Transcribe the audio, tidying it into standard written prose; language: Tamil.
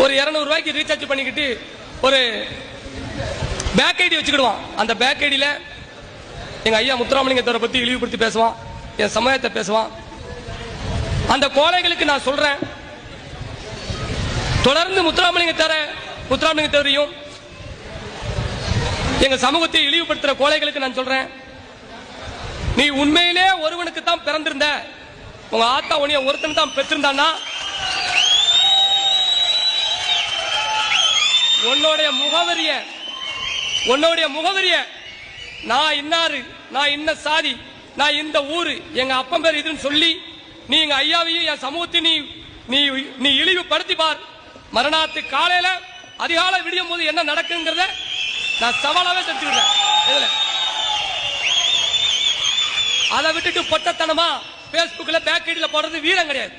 ஒரு 200 ரூபாய்க்கு ரீசார்ஜ் பண்ணிக்கிட்டு ஒரு பேக் ஐடி வச்சுக்கிடுவான். அந்த பேக் ஐடியில எங்க ஐயா முத்துராமலிங்கத்தவரை பத்தி இழிவுபடுத்தி பேசுவான், என் சமயத்தை பேசுவான். அந்த கோழைகளுக்கு நான் சொல்றேன், தொடர்ந்து முத்துராமலிங்கத்தவரையும் எங்க சமூகத்தை இழிவுபடுத்துற கோழைகளுக்கு நான் சொல்றேன், நீ உண்மையிலே ஒருவனுக்கு தான் பிறந்திருந்த, உங்க ஆத்தா உன்னைய ஒருத்தன் தான் பெற்றிருந்தான்னா உன்னுடைய முகவரிய நான் இன்னாரு, நான் இன்ன சாதி, நான் இந்த ஊரு, எங்க அப்பன் பேர் இதுன்னு சொல்லி நீ எங்க ஐயாவையும் என் சமூகத்தையும் நீ இழிவுபடுத்தி பார். மறுநாத்து காலையில அதிகாலை விடியும் போது என்ன நடக்குங்கிறத நான் சவாலாவே தெரிஞ்சுக்கிறேன். அதை விட்டுட்டு பொட்டத்தனமா பேஸ்புக்ல பேக் ஐடியில போடுறது வீரம் கிடையாது.